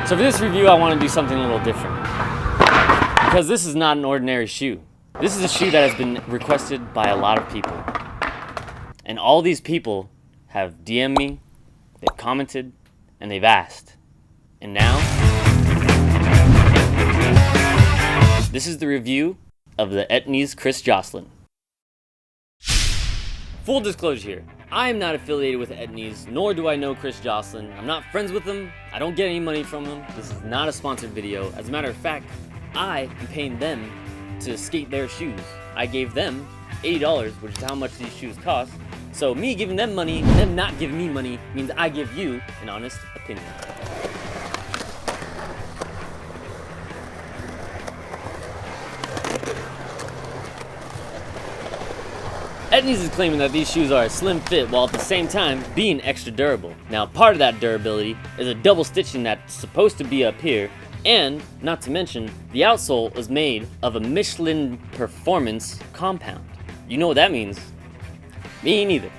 So for this review, I want to do something a little different. Because this is not an ordinary shoe. This is a shoe that has been requested by a lot of people. And all these people have DM'd me, they've commented, and they've asked. And now, this is the review of the Etnies Chris Joslin. Full disclosure here, I am not affiliated with Etnies, nor do I know Chris Joslin. I'm not friends with him, I don't get any money from him. This is not a sponsored video. As a matter of fact, I am paying them to skate their shoes. I gave them $80, which is how much these shoes cost. So me giving them money, them not giving me money, means I give you an honest opinion. Etnies is claiming that these shoes are a slim fit while at the same time being extra durable. Now part of that durability is a double stitching that's supposed to be up here, and not to mention the outsole is made of a Michelin performance compound. You know what that means? Me neither.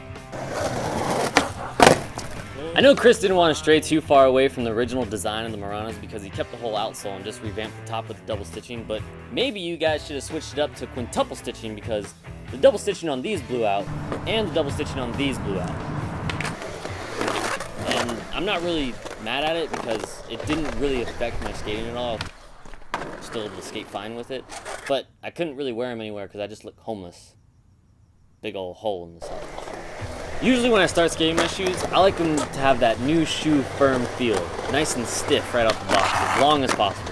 I know Chris didn't want to stray too far away from the original design of the Maranas because he kept the whole outsole and just revamped the top with the double stitching, but maybe you guys should have switched it up to quintuple stitching because the double stitching on these blew out and the double stitching on these blew out. And I'm not really mad at it because it didn't really affect my skating at all. I'm still able to skate fine with it, but I couldn't really wear them anywhere because I just look homeless. Big old hole in the side. Usually when I start skating my shoes, I like them to have that new shoe firm feel. Nice and stiff right off the box, as long as possible.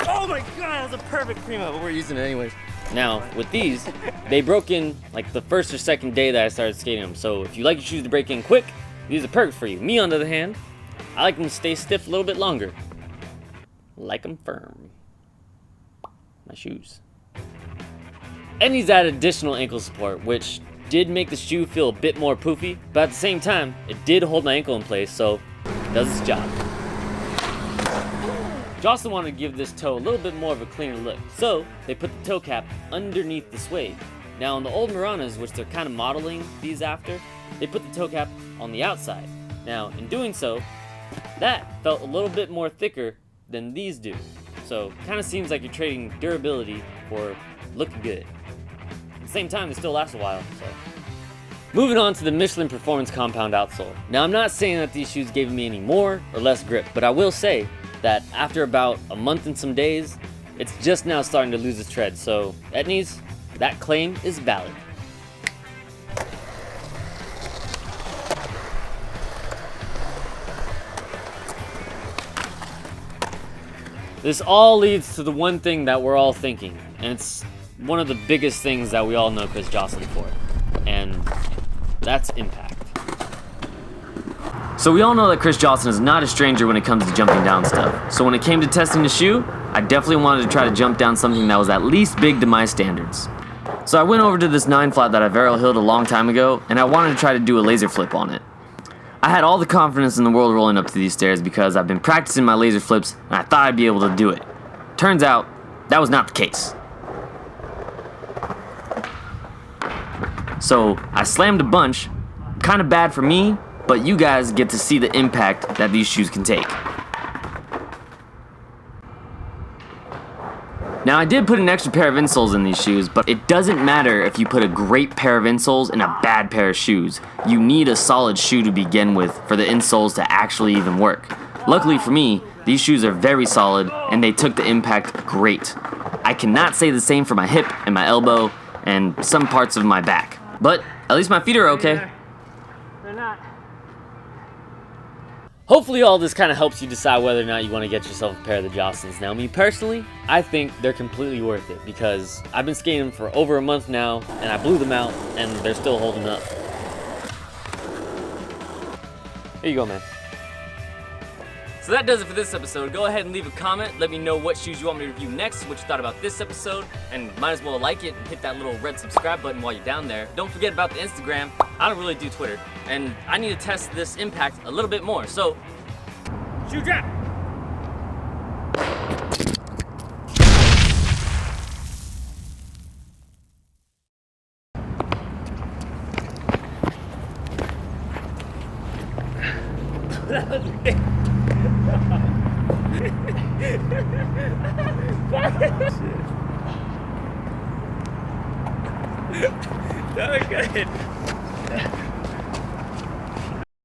Oh my god, that's a perfect primo, but we're using it anyways. Now, with these, they broke in like the first or second day that I started skating them. So if you like your shoes to break in quick, these are perfect for you. Me, on the other hand, I like them to stay stiff a little bit longer. Like them firm. My shoes. And these added additional ankle support, which did make the shoe feel a bit more poofy, but at the same time, it did hold my ankle in place, so it does its job. Joslin wanted to give this toe a little bit more of a cleaner look, so they put the toe cap underneath the suede. Now on the old Maranas, which they're kind of modeling these after, they put the toe cap on the outside. Now in doing so, that felt a little bit more thicker than these do. So kind of seems like you're trading durability for looking good. At the same time, they still last a while, so. Moving on to the Michelin Performance Compound outsole. Now I'm not saying that these shoes gave me any more or less grip, but I will say that after about a month and some days, it's just now starting to lose its tread. So Etnies, that claim is valid. This all leads to the one thing that we're all thinking, and it's one of the biggest things that we all know Chris Joslin for, and that's impact. So we all know that Chris Joslin is not a stranger when it comes to jumping down stuff. So when it came to testing the shoe, I definitely wanted to try to jump down something that was at least big to my standards. So I went over to this 9-flat that I Varel Hilled a long time ago, and I wanted to try to do a laser flip on it. I had all the confidence in the world rolling up to these stairs because I've been practicing my laser flips and I thought I'd be able to do it. Turns out, that was not the case. So I slammed a bunch, kind of bad for me, but you guys get to see the impact that these shoes can take. Now I did put an extra pair of insoles in these shoes, but it doesn't matter if you put a great pair of insoles in a bad pair of shoes. You need a solid shoe to begin with for the insoles to actually even work. Luckily for me, these shoes are very solid and they took the impact great. I cannot say the same for my hip and my elbow and some parts of my back, but at least my feet are okay. They're not. Hopefully all this kind of helps you decide whether or not you want to get yourself a pair of the Joslins. Now me personally, I think they're completely worth it because I've been skating them for over a month now and I blew them out and they're still holding up. Here you go, man. So that does it for this episode. Go ahead and leave a comment. Let me know what shoes you want me to review next, what you thought about this episode, and might as well like it and hit that little red subscribe button while you're down there. Don't forget about the Instagram. I don't really do Twitter, and I need to test this impact a little bit more. So, shoe drop! That was good. That was good.